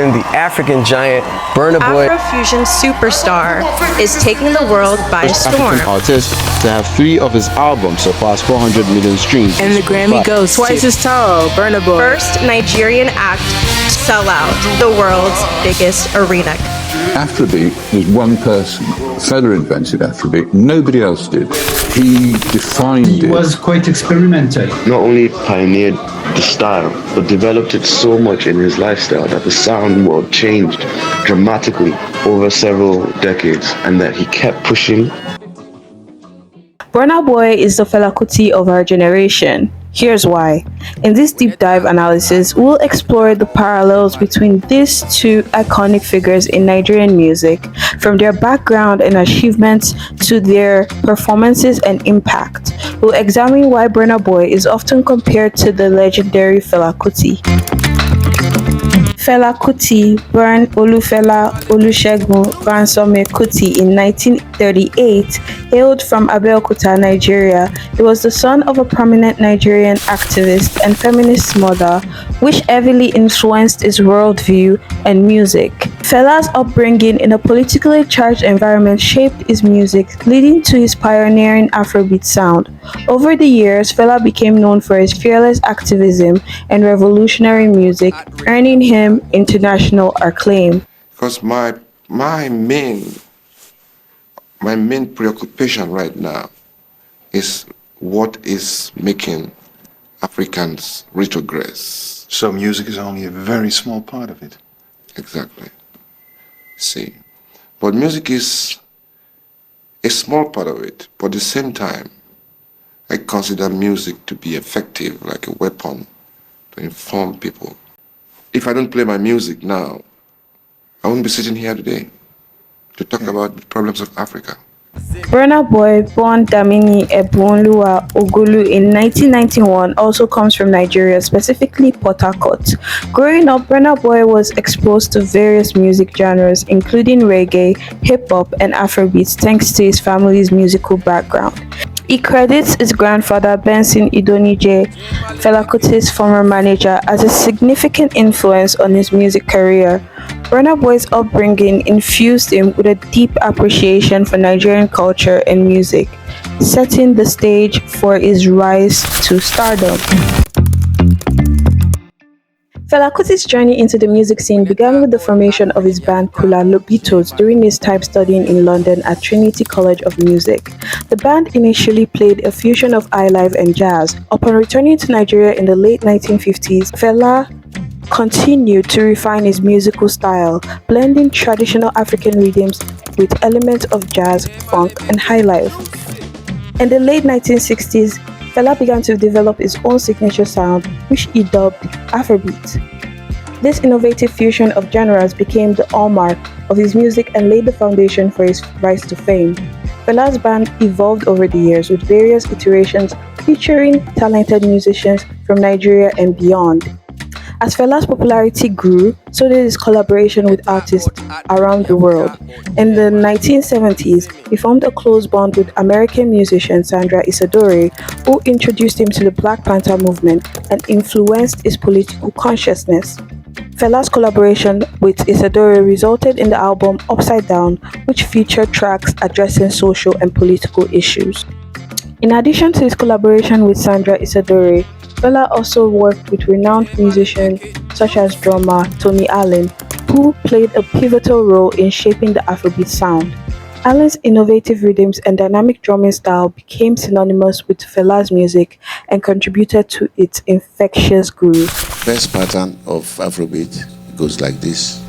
And the African giant Burna Boy, Afrofusion superstar, is taking the world by storm. African artist to have 3 of his albums surpass 400 million streams. And the Grammy goes twice as tall, Burna Boy. First Nigerian act to sell out the world's biggest arena. Afrobeat was one person. Fela invented Afrobeat. Nobody else did. He defined it. He was quite experimental. Not only pioneered the style, but developed it so much in his lifestyle that the sound world changed dramatically over several decades, and that he kept pushing. Burna Boy is the Fela Kuti of our generation. Here's why. In this deep dive analysis, we'll explore the parallels between these two iconic figures in Nigerian music, from their background and achievements to their performances and impact. We'll examine why Burna Boy is often compared to the legendary Fela Kuti. Fela Kuti, born Olufela Olusegun Bansome Kuti in 1938, hailed from Abeokuta, Nigeria. He was the son of a prominent Nigerian activist and feminist mother, which heavily influenced his worldview and music. Fela's upbringing in a politically charged environment shaped his music, leading to his pioneering Afrobeat sound. Over the years, Fela became known for his fearless activism and revolutionary music, earning him international acclaim. Because my main preoccupation right now is what is making Africans retrogress. So music is only a very small part of it. Exactly. See, but music is a small part of it, but at the same time, I consider music to be effective, like a weapon to inform people. If I don't play my music now, I wouldn't be sitting here today to talk about the problems of Africa. Burna Boy, born Damini Ogulu in 1991, also comes from Nigeria, specifically Port Harcourt. Growing up, Burna Boy was exposed to various music genres, including reggae, hip-hop, and Afrobeats, thanks to his family's musical background. He credits his grandfather, Benson Idonije, Fela Kuti's former manager, as a significant influence on his music career. Burna Boy's upbringing infused him with a deep appreciation for Nigerian culture and music, setting the stage for his rise to stardom. Fela Kuti's journey into the music scene began with the formation of his band Kula Lobitos during his time studying in London at Trinity College of Music. The band initially played a fusion of highlife and jazz. Upon returning to Nigeria in the late 1950s, Fela continued to refine his musical style, blending traditional African rhythms with elements of jazz, funk, and highlife. In the late 1960s, Fela began to develop his own signature sound, which he dubbed Afrobeat. This innovative fusion of genres became the hallmark of his music and laid the foundation for his rise to fame. Fela's band evolved over the years with various iterations featuring talented musicians from Nigeria and beyond. As Fela's popularity grew, so did his collaboration with artists around the world. In the 1970s, he formed a close bond with American musician Sandra Isidore, who introduced him to the Black Panther movement and influenced his political consciousness. Fela's collaboration with Isidore resulted in the album Upside Down, which featured tracks addressing social and political issues. In addition to his collaboration with Sandra Isidore, Fela also worked with renowned musicians such as drummer Toni Allen, who played a pivotal role in shaping the Afrobeat sound. Allen's innovative rhythms and dynamic drumming style became synonymous with Fela's music and contributed to its infectious groove. First pattern of Afrobeat goes like this.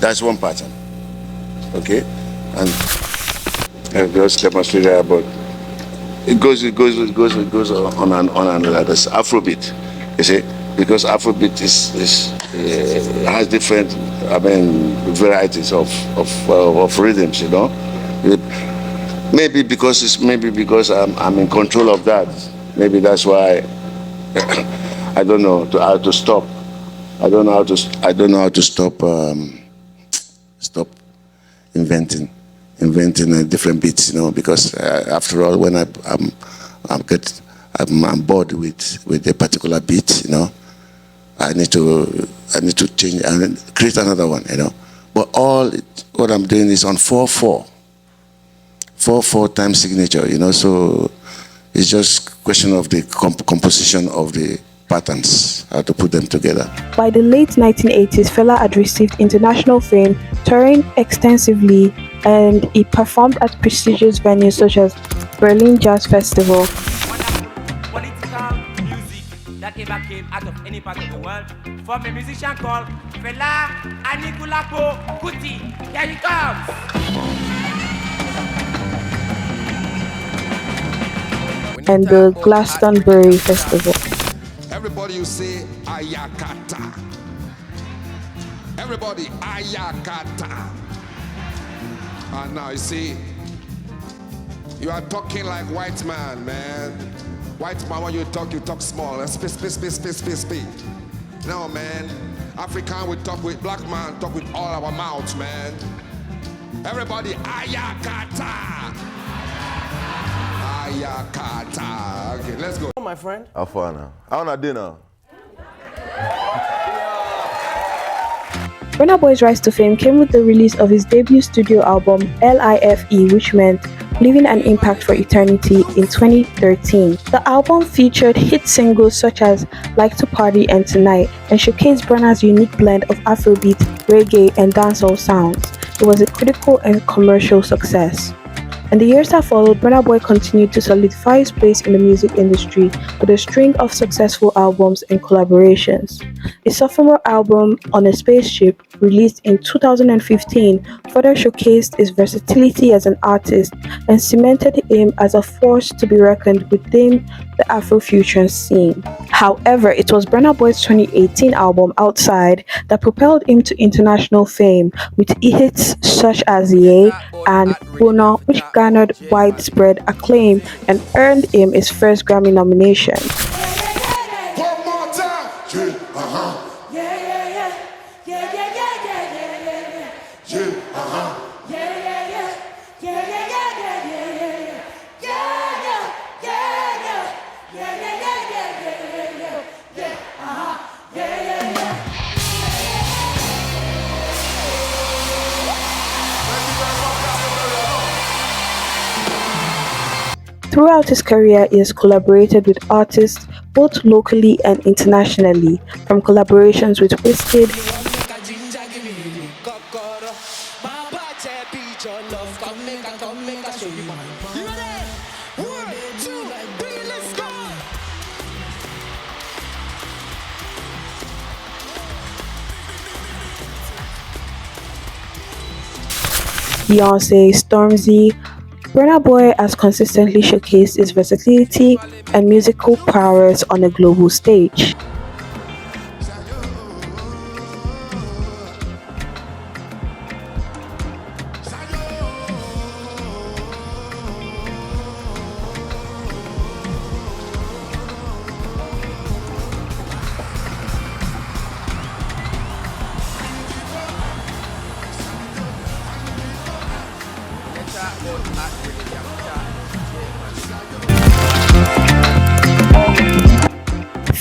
That's one pattern, okay? And I've just demonstrated that, but it goes on and on. That's Afrobeat, you see? because Afrobeat has different, varieties of rhythms, you know. Maybe because I'm in control of that. Maybe that's why I don't know how to stop. I don't know how to stop inventing different beats, you know. Because after all, when I'm bored with a particular beat, you know, I need to change and create another one, you know. But what I'm doing is on 4/4 time signature, you know. So it's just question of the composition of the patterns, how to put them together. By the late 1980s, Fela had received international fame, touring extensively, and he performed at prestigious venues such as Berlin Jazz Festival. Political music that ever came out of any part of the world, from a musician called Fela Kuti. Here he comes. And the Glastonbury Festival. Everybody, you say ayakata. Everybody, ayakata. And now you see, you are talking like white man, man. White man, when you talk small. Speak. No, man. African, we talk with black man, talk with all our mouths, man. Everybody, ayakata. Ayakata. Okay, let's go. My friend. How far now? How on a dinner? Burna Boy's rise to fame came with the release of his debut studio album, LIFE, which meant Leaving an Impact for Eternity, in 2013. The album featured hit singles such as Like to Party and Tonight, and showcased Burna's unique blend of Afrobeat, reggae, and dancehall sounds. It was a critical and commercial success. In the years that followed, Burna Boy continued to solidify his place in the music industry with a string of successful albums and collaborations. His sophomore album, On a Spaceship, released in 2015, further showcased his versatility as an artist and cemented him as a force to be reckoned within the Afrofusion scene. However, it was Burna Boy's 2018 album, Outside, that propelled him to international fame, with hits such as Ye and Bona, which garnered widespread acclaim and earned him his first Grammy nomination. One more time. Throughout his career, he has collaborated with artists both locally and internationally, from collaborations with Wizkid, Beyonce, Stormzy. Burna Boy has consistently showcased his versatility and musical prowess on a global stage.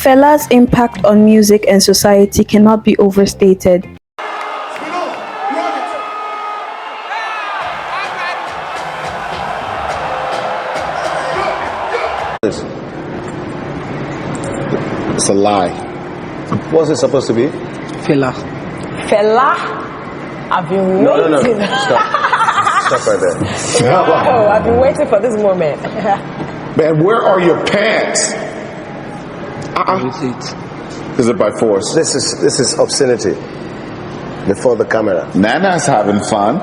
Fela's impact on music and society cannot be overstated. It's a lie. What's it supposed to be? Fela. Fela? I've been waiting. No. Stop right there. Oh, I've been waiting for this moment. Man, where are your pants? Is it by force? This is obscenity before the camera. Nana's having fun.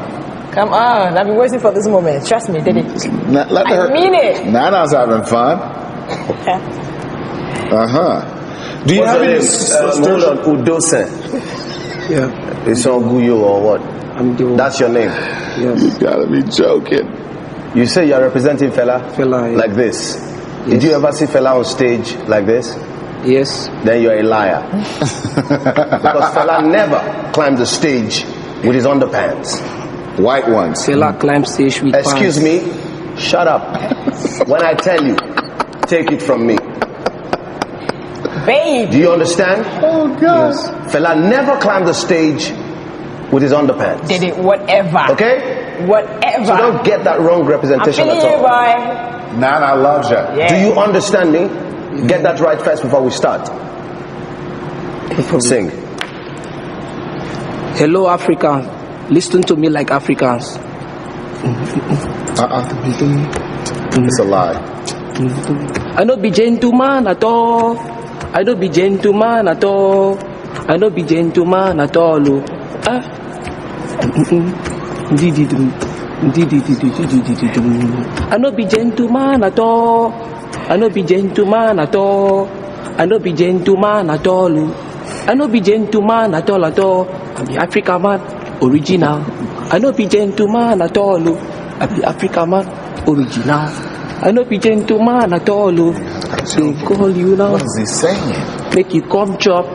Come on, I've been waiting for this moment. Trust me, Diddy. I mean it. Nana's having fun. Do you What's have your any name? Hold on, Udose. Yeah. It's on Guyo or what? That's your name? Yes. You gotta be joking. You say you're representing Fela? Fela, yeah. Like this? Yes. Did you ever see Fela on stage like this? Yes. Then you're a liar. Because Fela never climbed the stage with his underpants. White ones. Fela climbed stage with Excuse me? Shut up. When I tell you, take it from me. Babe. Do you understand? Oh, God. Yes. Fela never climbed the stage with his underpants. Did it, whatever. Okay? Whatever. So don't get that wrong representation I'm at all. boy. Nana loves you. Yeah. Do you understand me? Get that right first before we start. Sing. Hello, Africans. Listen to me like Africans. It's a lie. I no be gentleman at all. I no be gentleman at all. I no be gentleman at all. I no be gentleman at all. I no be gentleman at all. I no be gentleman at all. I no be gentleman at all at all. I be African man, original. I no be gentleman at all. I be African man, original. I no be gentleman at all. They call you now. What is he saying? Make you come chop.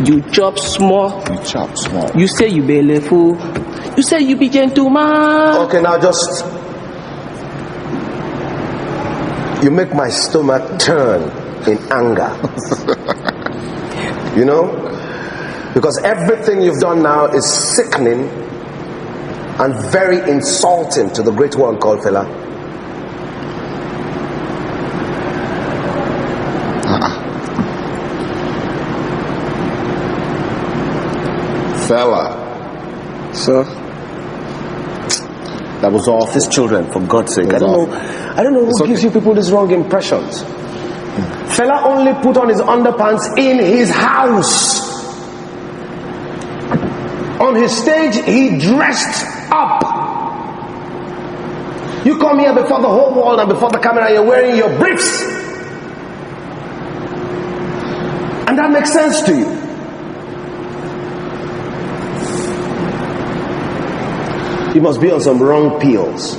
You chop small. You chop small. You say you belly full. You say you be gentleman. Okay, now just... You make my stomach turn in anger. You know? Because everything you've done now is sickening and very insulting to the great one called Fela. Fela. Sir? That was all of his children, for God's sake. I don't know who gives you people these wrong impressions. Fela only put on his underpants in his house. On his stage, he dressed up. You come here before the whole world and before the camera, and you're wearing your briefs. And that makes sense to you. You must be on some wrong pills.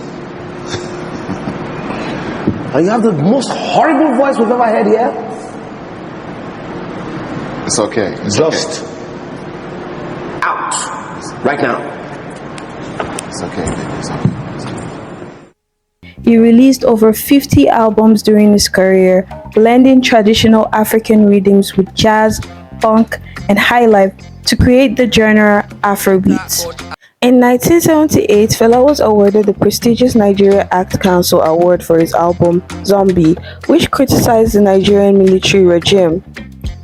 And you have the most horrible voice we've ever heard here. It's okay. It's Just out right now. It's okay, baby. It's okay. He released over 50 albums during his career, blending traditional African rhythms with jazz, funk, and highlife to create the genre Afrobeat. In 1978, Fela was awarded the prestigious Nigeria Arts Council Award for his album Zombie, which criticized the Nigerian military regime.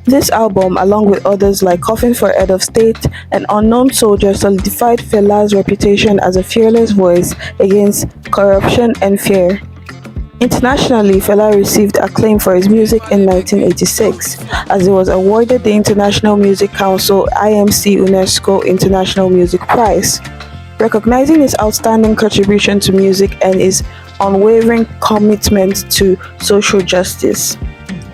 This album, along with others like Coffin for Head of State and Unknown Soldier, solidified Fela's reputation as a fearless voice against corruption and fear. Internationally, Fela received acclaim for his music in 1986, as he was awarded the International Music Council IMC UNESCO International Music Prize, recognizing his outstanding contribution to music and his unwavering commitment to social justice.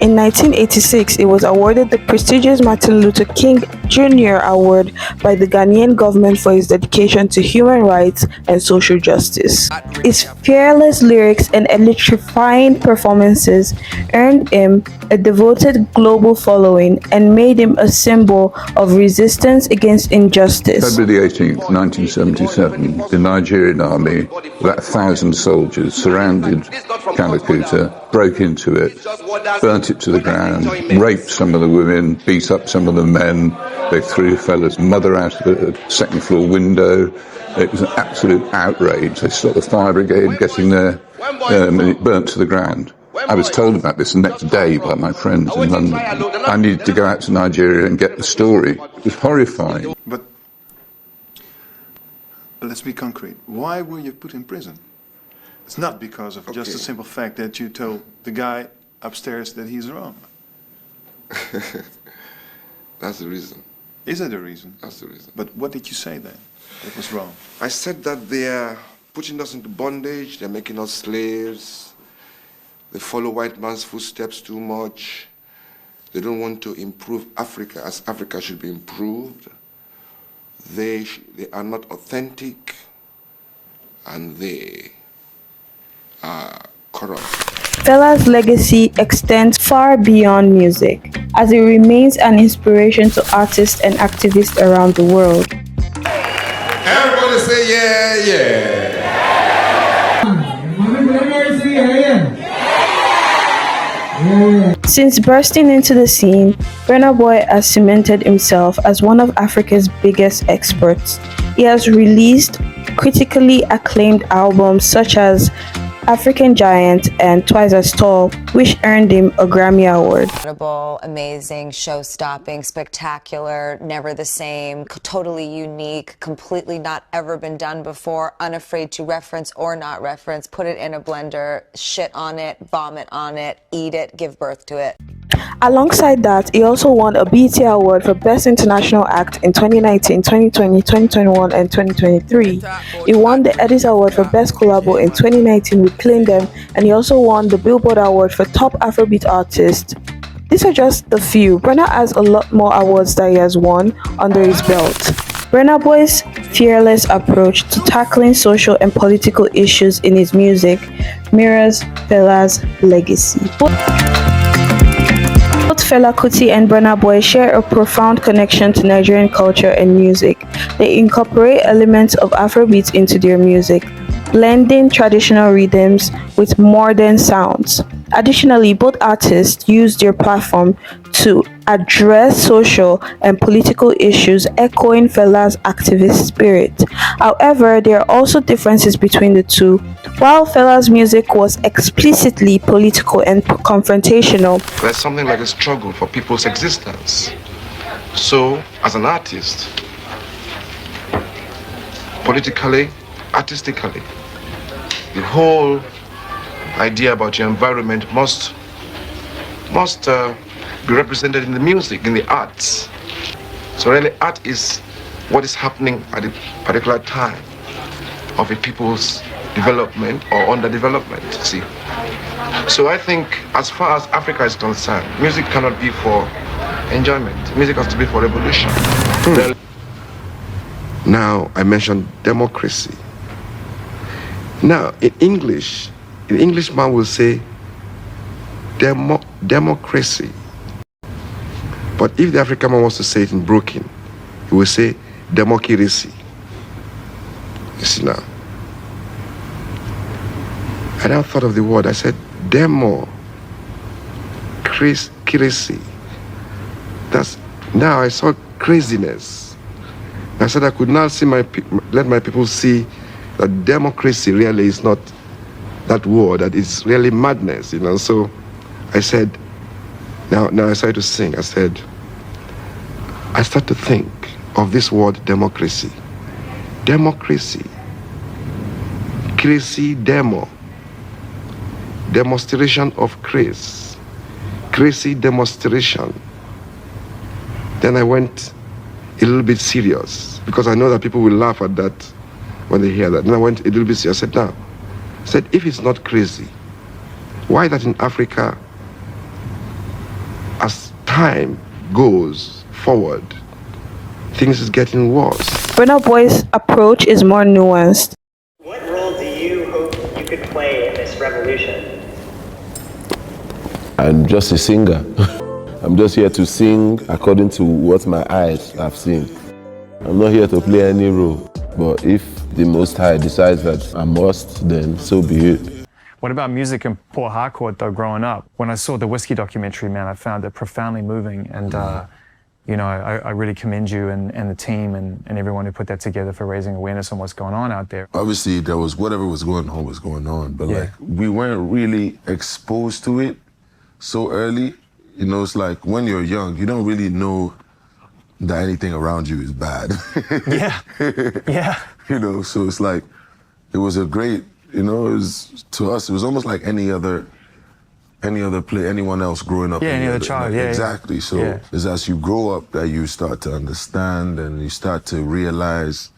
In 1986, he was awarded the prestigious Martin Luther King Jr. Award by the Ghanaian government for his dedication to human rights and social justice. His fearless lyrics and electrifying performances earned him a devoted global following and made him a symbol of resistance against injustice. February 18th, 1977, the Nigerian army, about 1,000 soldiers, surrounded Calcutta, broke into it, burnt it to the ground, raped some of the women, beat up some of the men. They threw Fela's mother out of the second floor window. It was an absolute outrage. They stopped the fire brigade getting there, and it burnt to the ground. I was told about this the next day by my friends in London. I needed to go out to Nigeria and get the story. It was horrifying. But let's be concrete. Why were you put in prison? It's not because of just the simple fact that you told the guy upstairs that he's wrong. That's the reason. Is that the reason? That's the reason. But what did you say then that was wrong? I said that they are putting us into bondage, they're making us slaves, they follow white man's footsteps too much, They don't want to improve Africa as Africa should be improved. They are not authentic, and they are corrupt. Fela's legacy extends far beyond music, as it remains an inspiration to artists and activists around the world. Everybody say yeah, yeah. Since bursting into the scene, Burna Boy has cemented himself as one of Africa's biggest experts. He has released critically acclaimed albums such as African Giant and Twice as Tall, which earned him a Grammy Award. Incredible, amazing, show-stopping, spectacular, never the same, totally unique, completely not ever been done before, unafraid to reference or not reference, put it in a blender, shit on it, vomit on it, eat it, give birth to it. Alongside that, he also won a BET Award for Best International Act in 2019, 2020, 2021, and 2023. He won the Edis Award for Best Collabo in 2019 with Them, and he also won the Billboard Award for Top Afrobeat Artist. These are just the few. Burna has a lot more awards that he has won under his belt. Burna Boy's fearless approach to tackling social and political issues in his music mirrors Fela's legacy. Both Fela Kuti and Burna Boy share a profound connection to Nigerian culture and music. They incorporate elements of Afrobeat into their music, blending traditional rhythms with modern sounds. Additionally, both artists use their platform to address social and political issues, echoing Fela's activist spirit. However, there are also differences between the two. While Fela's music was explicitly political and confrontational, There's something like a struggle for people's existence. So, as an artist, politically, artistically, the whole idea about your environment must be represented in the music, in the arts. So really, art is what is happening at a particular time of a people's development or underdevelopment, see. So I think as far as Africa is concerned, music cannot be for enjoyment. Music has to be for revolution. Now, I mentioned democracy. Now, in English, the Englishman will say democracy. But if the African man wants to say it in broken, he will say democracy. You see now. I now thought of the word. I said crazy. That's now I saw craziness. I said I could now see let my people see that democracy really is not that word, that is really madness, you know. So I said, now I started to sing. I said, I start to think of this word democracy. Democracy. Crazy demo. Demonstration of craze. Crazy demonstration. Then I went a little bit serious because I know that people will laugh at that when they hear that. Then I went a little bit serious. I said, if it's not crazy, why that in Africa, as time goes forward, things is getting worse? Burna Boy's approach is more nuanced. What role do you hope you could play in this revolution? I'm just a singer. I'm just here to sing according to what my eyes have seen. I'm not here to play any role, but if the Most High decides that I must, then so be it. What about music in Port Harcourt, though, growing up? When I saw the Whiskey documentary, man, I found it profoundly moving. And, you know, I really commend you and the team and everyone who put that together for raising awareness on what's going on out there. Obviously, there was whatever was going on, but like, we weren't really exposed to it so early. You know, it's like when you're young, you don't really know that anything around you is bad. Yeah. You know, so it's like, it was a great, you know, it was, to us, it was almost like any other play, anyone else growing up. Yeah, any other child, yeah. Exactly, so it's as you grow up that you start to understand and you start to realize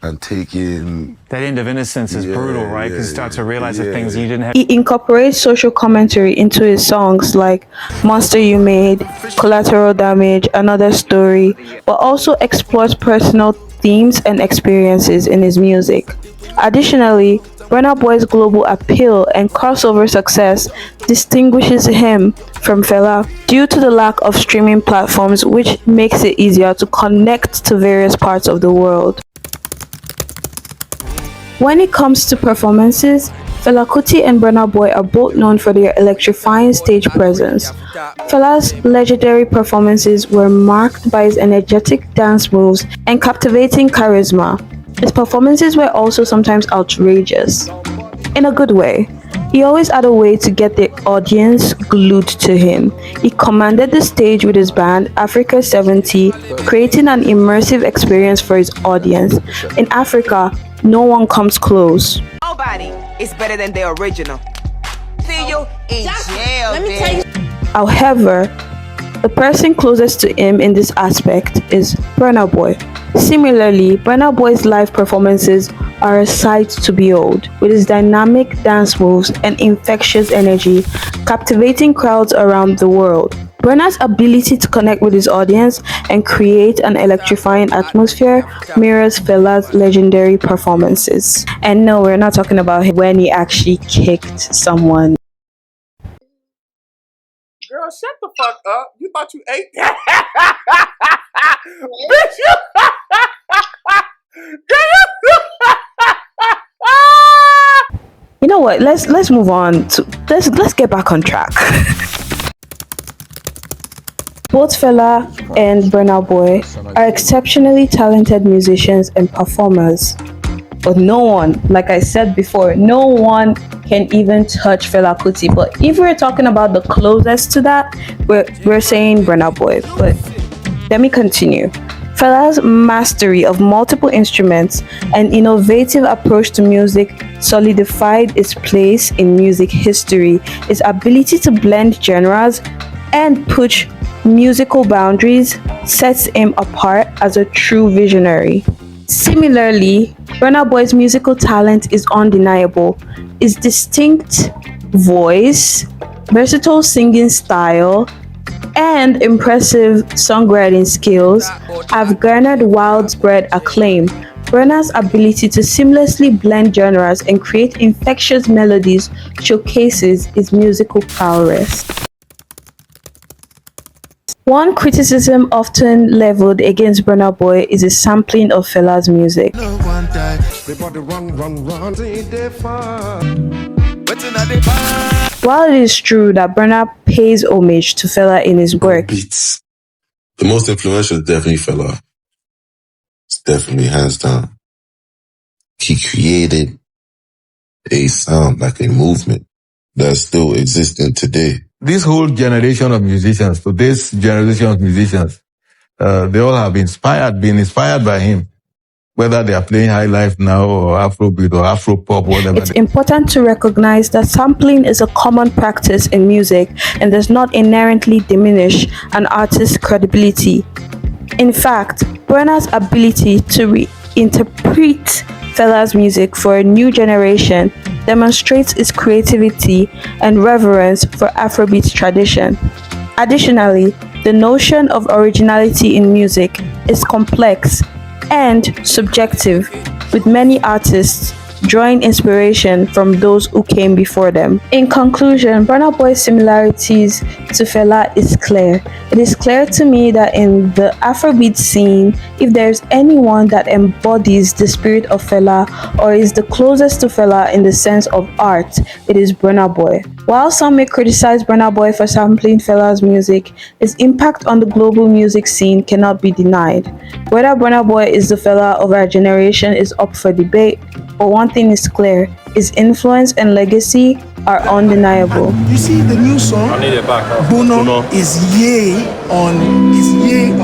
and taking... That end of innocence is brutal, right? Because you start to realize the things you didn't have. He incorporates social commentary into his songs like Monster You Made, Collateral Damage, Another Story, but also explores personal themes and experiences in his music. Additionally, Burna Boy's global appeal and crossover success distinguishes him from Fela due to the lack of streaming platforms, which makes it easier to connect to various parts of the world. When it comes to performances, Fela Kuti and Burna Boy are both known for their electrifying stage presence. Fela's legendary performances were marked by his energetic dance moves and captivating charisma. His performances were also sometimes outrageous. In a good way. He always had a way to get the audience glued to him. He commanded the stage with his band, Africa 70, creating an immersive experience for his audience. In Africa, no one comes close. Nobody is better than the original. See you in jail, let me tell you. However, the person closest to him in this aspect is Burna Boy. Similarly, Burna Boy's live performances are a sight to behold, with his dynamic dance moves and infectious energy, captivating crowds around the world. Burna's ability to connect with his audience and create an electrifying atmosphere mirrors Fela's legendary performances. And no, we're not talking about when he actually kicked someone. Girl, shut the fuck up. You thought you ate that? Bitch, you... You know what? Let's move on to let's get back on track. Both Fela and Burna Boy are exceptionally talented musicians and performers. But no one, like I said before, no one can even touch Fela Kuti. But if we're talking about the closest to that, we're saying Burna Boy. But let me continue. Fela's mastery of multiple instruments and innovative approach to music solidified its place in music history. His ability to blend genres and push musical boundaries sets him apart as a true visionary. Similarly, Burna Boy's musical talent is undeniable. His distinct voice, versatile singing style, and impressive songwriting skills have garnered widespread acclaim. Burna's ability to seamlessly blend genres and create infectious melodies showcases his musical prowess. One criticism often leveled against Burna Boy is his sampling of Fela's music. While it is true that Burna pays homage to Fela in his work, beats. The most influential is definitely Fela. It's definitely hands down. He created a sound, like a movement that's still existing today. This whole generation of musicians, today's generation of musicians, they all have been inspired by him. Whether they are playing high life now or Afrobeat or Afropop, whatever. It's important to recognize that sampling is a common practice in music and does not inherently diminish an artist's credibility. In fact, Burna's ability to reinterpret Fela's music for a new generation demonstrates its creativity and reverence for Afrobeat tradition. Additionally, the notion of originality in music is complex and subjective, with many artists drawing inspiration from those who came before them. In conclusion, Burna Boy's similarities to Fela is clear. It is clear to me that in the Afrobeat scene, if there's anyone that embodies the spirit of Fela or is the closest to Fela in the sense of art, it is Burna Boy. While some may criticize Burna Boy for sampling Fela's music, his impact on the global music scene cannot be denied. Whether Burna Boy is the Fela of our generation is up for debate, but one thing is clear, his influence and legacy are undeniable. You see the new song, Bono is yay on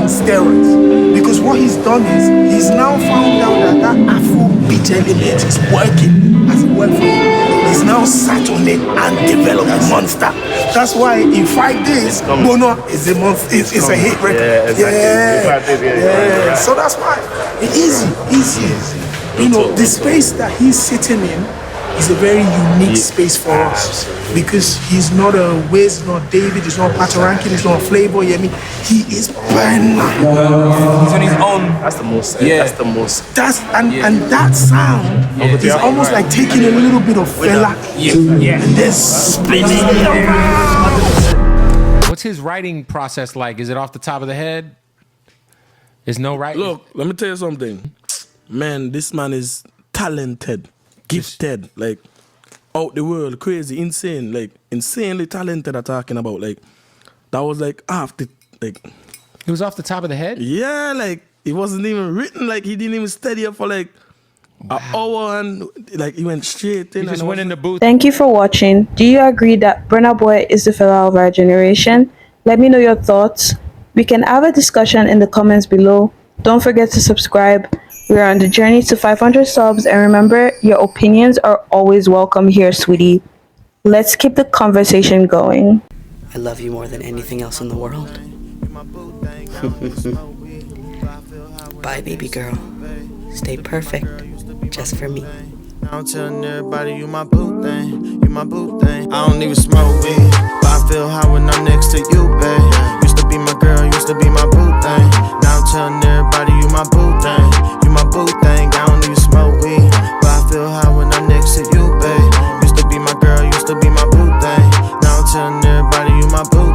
steroids. Because what he's done is, he's now found out that Afrobeat element is working as a work for him. He's now sat on it and developed a monster. That's why in 5 days, Bono is a monster, it's a hit record. Yeah, exactly. Yeah. So that's why, easy. You know, the space that he's sitting in is a very unique space for us because he's not a Wiz, not David, he's not Patoranking, he's not Flavor. I mean, he is Burna. He's on his own. That's the most. Yeah, that's the most. And that sound is almost like taking a little bit of Fela and then spinning it around. What's his writing process like? Is it off the top of the head? There's no writing. Look, let me tell you something. Man, this man is talented, gifted, like out the world, crazy, insane, like insanely talented. I'm talking about, like that was like off the like. It was off the top of the head. Yeah, like it wasn't even written. Like he didn't even study it for like an hour, and like he went straight in. He just went in the booth. Thank you for watching. Do you agree that Burna Boy is the Fela of our generation? Let me know your thoughts. We can have a discussion in the comments below. Don't forget to subscribe. We are on the journey to 500 subs, and remember, your opinions are always welcome here, sweetie. Let's keep the conversation going. I love you more than anything else in the world. Bye, baby girl. Stay perfect, just for me. I'm telling everybody you my boo thing, you my boo thing. I don't even smoke weed, but I feel high when I'm next to you, babe. Used to be my girl, used to be my boo thing. Now I'm telling everybody you my boo thing, you my boo thing. I don't even smoke weed, but I feel high when I'm next to you, babe. Used to be my girl, used to be my boo thing. Now I'm telling everybody you my boo